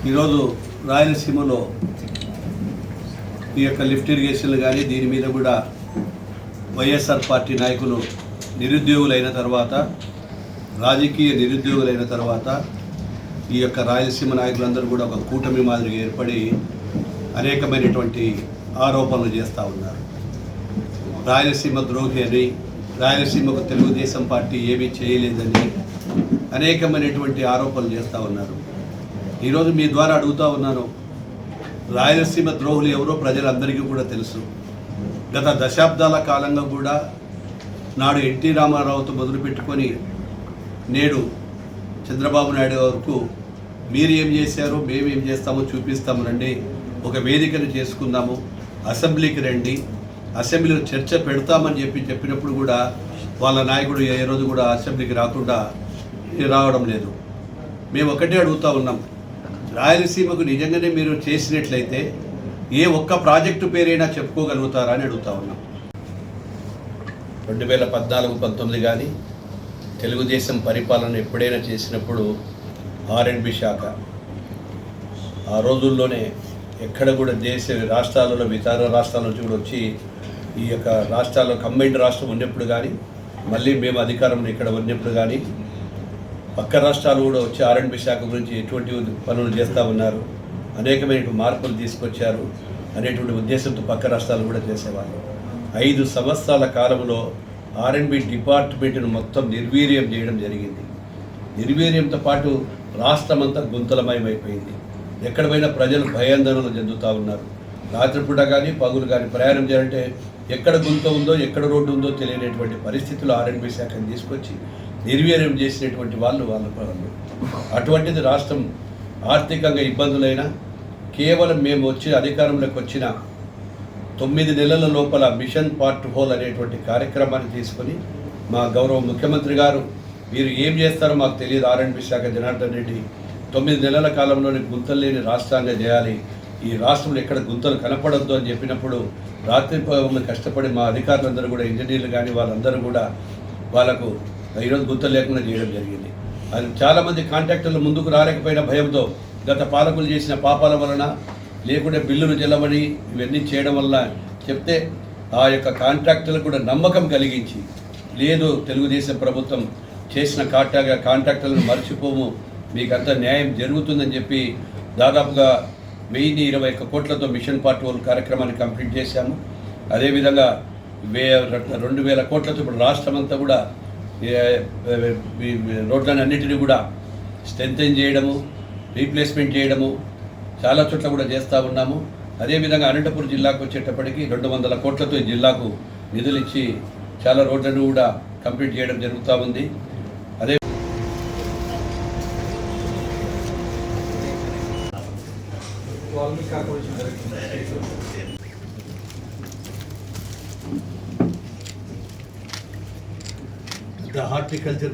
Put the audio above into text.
ఈరోజు రాయలసీమలో ఈ యొక్క లిఫ్ట్ ఇరిగేషన్లు కానీ దీని మీద కూడా వైఎస్ఆర్ పార్టీ నాయకులు నిరుద్యోగులైన తర్వాత, రాజకీయ నిరుద్యోగులైన తర్వాత ఈ యొక్క రాయలసీమ నాయకులందరూ కూడా ఒక కూటమి మాదిరిగా ఏర్పడి అనేకమైనటువంటి ఆరోపణలు చేస్తూ ఉన్నారు. రాయలసీమ ద్రోహి అని, రాయలసీమకు తెలుగుదేశం పార్టీ ఏమీ చేయలేదని అనేకమైనటువంటి ఆరోపణలు చేస్తూ ఉన్నారు. ఈరోజు మీ ద్వారా అడుగుతూ ఉన్నాను, రాయలసీమ ద్రోహులు ఎవరో ప్రజలందరికీ కూడా తెలుసు. గత దశాబ్దాల కాలంగా కూడా నాడు ఎన్టీ రామారావుతో మొదలుపెట్టుకొని నేడు చంద్రబాబు నాయుడు వరకు మీరు ఏం చేశారో మేము ఏం చేస్తామో చూపిస్తాము, రండి ఒక వేదికను చేసుకుందాము, అసెంబ్లీకి రండి, అసెంబ్లీలో చర్చ పెడతామని చెప్పినప్పుడు కూడా వాళ్ళ నాయకుడు ఏ రోజు కూడా అసెంబ్లీకి రావడం లేదు. మేము ఒకటే అడుగుతూ ఉన్నాం, రాయలసీమకు నిజంగానే మీరు చేసినట్లయితే ఏ ఒక్క ప్రాజెక్టు పేరైనా చెప్పుకోగలుగుతారా అని అడుగుతా ఉన్నాం. 2014-19 కానీ తెలుగుదేశం పరిపాలన ఎప్పుడైనా చేసినప్పుడు R&B శాఖ ఆ రోజుల్లోనే ఎక్కడ కూడా రాష్ట్రాలలో ఇతర రాష్ట్రాల నుంచి కూడా వచ్చి ఈ యొక్క రాష్ట్రాల్లో కంబైన్డ్ రాష్ట్రం ఉన్నప్పుడు కానీ, మళ్ళీ మేము అధికారంలో ఇక్కడ ఉన్నప్పుడు కానీ పక్క రాష్ట్రాలు కూడా వచ్చి R&B శాఖ గురించి ఎటువంటి పనులు చేస్తూ ఉన్నారు, అనేకమైన మార్పులు తీసుకొచ్చారు అనేటువంటి ఉద్దేశంతో పక్క రాష్ట్రాలు కూడా చేసేవాళ్ళు. 5 సంవత్సరాల కాలంలో R&B డిపార్ట్మెంట్ను మొత్తం నిర్వీర్యం చేయడం జరిగింది. నిర్వీర్యంతో పాటు రాష్ట్రమంతా గుంతలమయమైపోయింది. ఎక్కడ పోయినా ప్రజలు భయాందోళనలు చెందుతూ ఉన్నారు. రాత్రిపూట కానీ పగులు కానీ ప్రయాణం చేయాలంటే ఎక్కడ గుంత ఉందో ఎక్కడ రోడ్డు ఉందో తెలియనటువంటి పరిస్థితుల్లో R&B శాఖను తీసుకొచ్చి నిర్వీర్యం చేసినటువంటి వాళ్ళు. అటువంటిది రాష్ట్రం ఆర్థికంగా ఇబ్బందులైనా కేవలం మేము వచ్చి అధికారంలోకి వచ్చిన 9 నెలల లోపల మిషన్ పార్ట్ హోల్ అనేటువంటి కార్యక్రమాన్ని తీసుకొని మా గౌరవ ముఖ్యమంత్రి గారు మీరు ఏం చేస్తారో మాకు తెలియదు, R&B శాఖ జనార్దన్ రెడ్డి 9 నెలల కాలంలోని గుంతలు లేని రాష్ట్రాంగా చేయాలి, ఈ రాష్ట్రంలో ఎక్కడ గుంతలు కనపడొద్దు అని చెప్పినప్పుడు రాత్రి కష్టపడి మా అధికారులందరూ కూడా ఇంజనీర్లు కానీ వాళ్ళందరూ కూడా వాళ్ళకు ఈరోజు గుంతలు లేకుండా చేయడం జరిగింది. అది చాలామంది కాంట్రాక్టర్లు ముందుకు రాలేకపోయిన భయంతో గత పాలకులు చేసిన పాపాల వలన లేకుంటే బిల్లులు చెల్లమని ఇవన్నీ చేయడం వల్ల చెప్తే ఆ యొక్క కాంట్రాక్టర్లకు కూడా నమ్మకం కలిగించి, లేదు తెలుగుదేశం ప్రభుత్వం చేసిన కాంట్రాక్టర్లను మర్చిపోము, మీకంతా న్యాయం జరుగుతుందని చెప్పి దాదాపుగా 1021 కోట్లతో మిషన్ పార్ట్ హోల్ కార్యక్రమాన్ని కంప్లీట్ చేశాము. అదేవిధంగా 2000 కోట్లతో ఇప్పుడు రాష్ట్రం అంతా కూడా రోడ్లను అన్నిటినీ కూడా స్ట్రెంథెన్ చేయడము, రీప్లేస్మెంట్ చేయడము చాలా చోట్ల కూడా చేస్తూ ఉన్నాము. అదేవిధంగా అనంతపురం జిల్లాకు వచ్చేటప్పటికి 200 కోట్లతో ఈ జిల్లాకు నిధులు ఇచ్చి చాలా రోడ్లను కూడా కంప్లీట్ చేయడం జరుగుతూ ఉంది. అదే హార్టికల్చర్